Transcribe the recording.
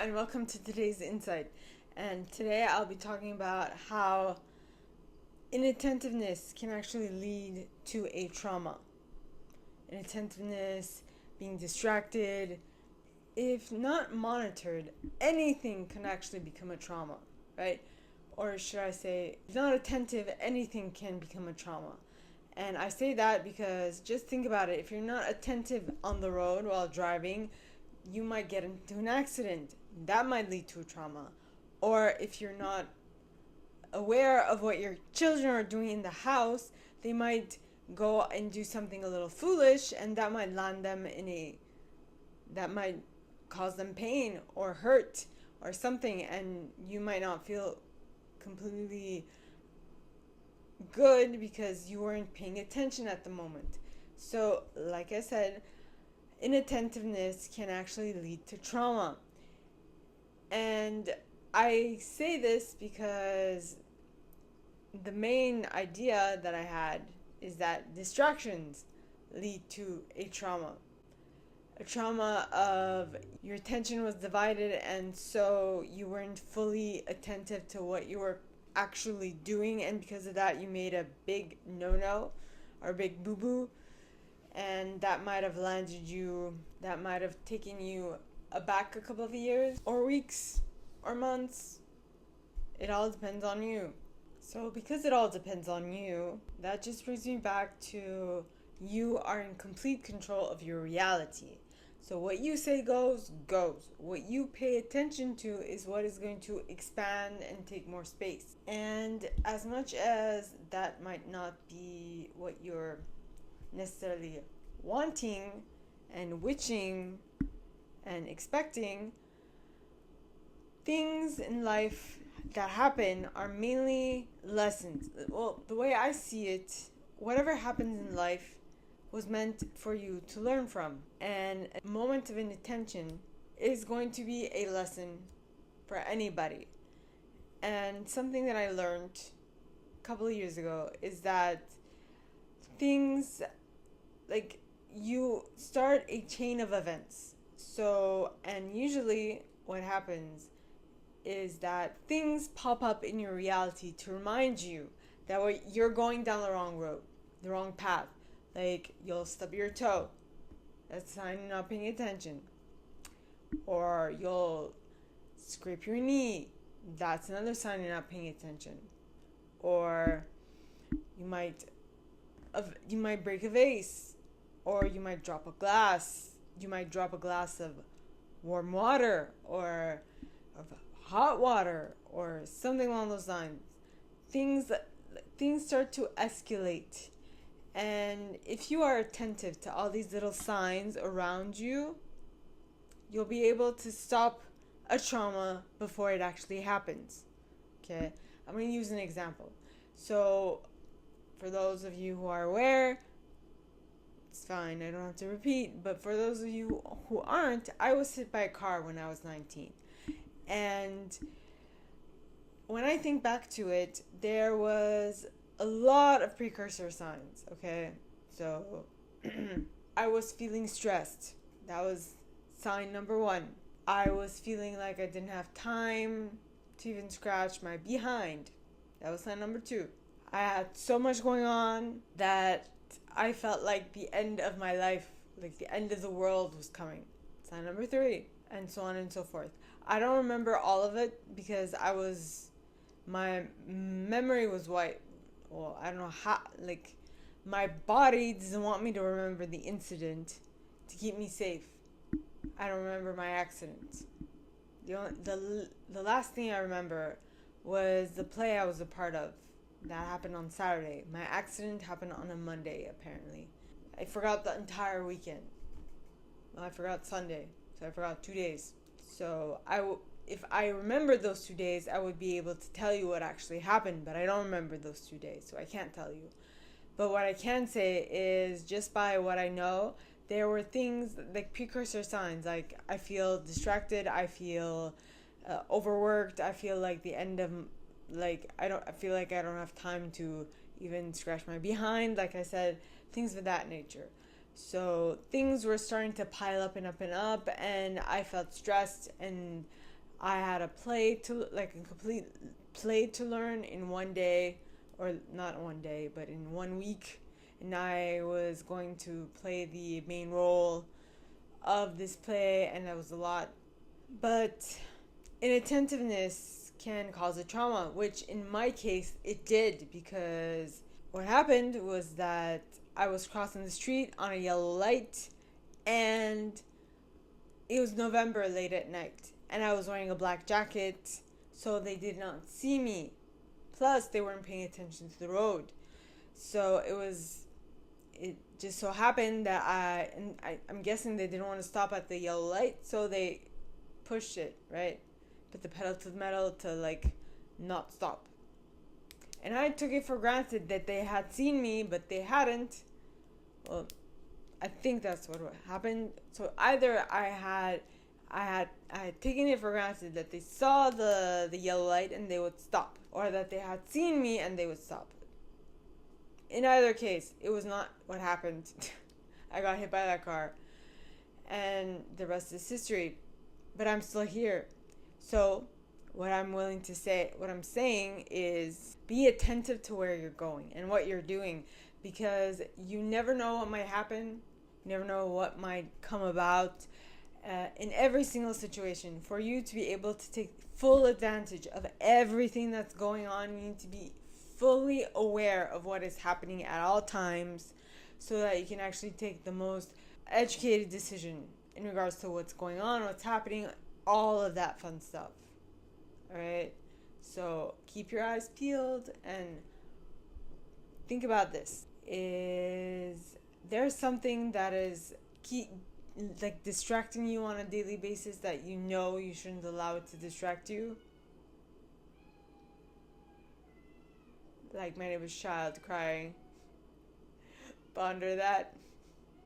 and welcome to today's Insight. And today I'll be talking about how inattentiveness can actually lead to a trauma. Inattentiveness, being distracted, if not monitored, anything can actually become a trauma, right? Or should I say, if not attentive, anything can become a trauma. And I say that because just think about it. If you're not attentive on the road while driving, you might get into an accident. That might lead to a trauma. Or if you're not aware of what your children are doing in the house, they might go and do something a little foolish, and that might land them that might cause them pain or hurt or something, and you might not feel completely good because you weren't paying attention at the moment. So, like I said, inattentiveness can actually lead to trauma. And I say this because the main idea that I had is that distractions lead to a trauma. A trauma of your attention was divided, and so you weren't fully attentive to what you were actually doing, and because of that you made a big no-no or big boo-boo, and that might have taken you aback a couple of years or weeks or months. It all depends on you. So because it all depends on you, that just brings me back to you are in complete control of your reality. So what you say goes. What you pay attention to is what is going to expand and take more space. And as much as that might not be what you're necessarily wanting and wishing and expecting, things in life that happen are mainly lessons. Well, the way I see it, whatever happens in life was meant for you to learn from. And a moment of inattention is going to be a lesson for anybody. And something that I learned a couple of years ago is that things, like, you start a chain of events. So, and usually what happens is that things pop up in your reality to remind you that you're going down the wrong road, the wrong path. Like, you'll stub your toe. That's a sign you're not paying attention. Or you'll scrape your knee. That's another sign you're not paying attention. Or you might break a vase. Or you might drop a glass. You might drop a glass of warm water or of hot water or something along those lines. Things start to escalate. And if you are attentive to all these little signs around you, you'll be able to stop a trauma before it actually happens. Okay? I'm going to use an example. So, for those of you who are aware, it's fine, I don't have to repeat, but for those of you who aren't, I was hit by a car when I was 19. And when I think back to it, there was a lot of precursor signs, okay? So, I was feeling stressed. That was sign number one. I was feeling like I didn't have time to even scratch my behind. That was sign number two. I had so much going on that I felt like the end of my life, like the end of the world was coming. Sign number three, and so on and so forth. I don't remember all of it because my memory was white. Well, I don't know how, like, my body doesn't want me to remember the incident to keep me safe. I don't remember my accident. The last thing I remember was the play I was a part of. That happened on Saturday. My accident happened on a Monday, apparently. I forgot the entire weekend. Well, I forgot Sunday, so I forgot 2 days. So if I remembered those 2 days, I would be able to tell you what actually happened, but I don't remember those 2 days, so I can't tell you. But what I can say is, just by what I know, there were things like precursor signs, like I feel distracted, I feel overworked, I feel like the end of, like, I feel like I don't have time to even scratch my behind, like I said, things of that nature. So things were starting to pile up and up and up, and I felt stressed, and I had a play to, like a complete play to learn in one day, or not one day, but in 1 week. And I was going to play the main role of this play, and that was a lot. But inattentiveness can cause a trauma, which in my case it did, because what happened was that I was crossing the street on a yellow light, and it was November late at night, and I was wearing a black jacket, so they did not see me. Plus, they weren't paying attention to the road. So it just so happened that I'm guessing they didn't want to stop at the yellow light, so they pushed it, right? Put the pedal to the metal to like not stop. And I took it for granted that they had seen me, but they hadn't. Well, I think that's what happened. So either I had taken it for granted that they saw the yellow light and they would stop, or that they had seen me and they would stop. In either case, it was not what happened. I got hit by that car, and the rest is history. But I'm still here. So what I'm saying is be attentive to where you're going and what you're doing, because you never know what might happen. You never know what might come about in every single situation. For you to be able to take full advantage of everything that's going on, you need to be fully aware of what is happening at all times, so that you can actually take the most educated decision in regards to what's going on, what's happening, all of that fun stuff. Alright? So keep your eyes peeled and think about this. Is there something that is distracting you on a daily basis that you know you shouldn't allow it to distract you? Like my neighbor's child crying. Ponder that.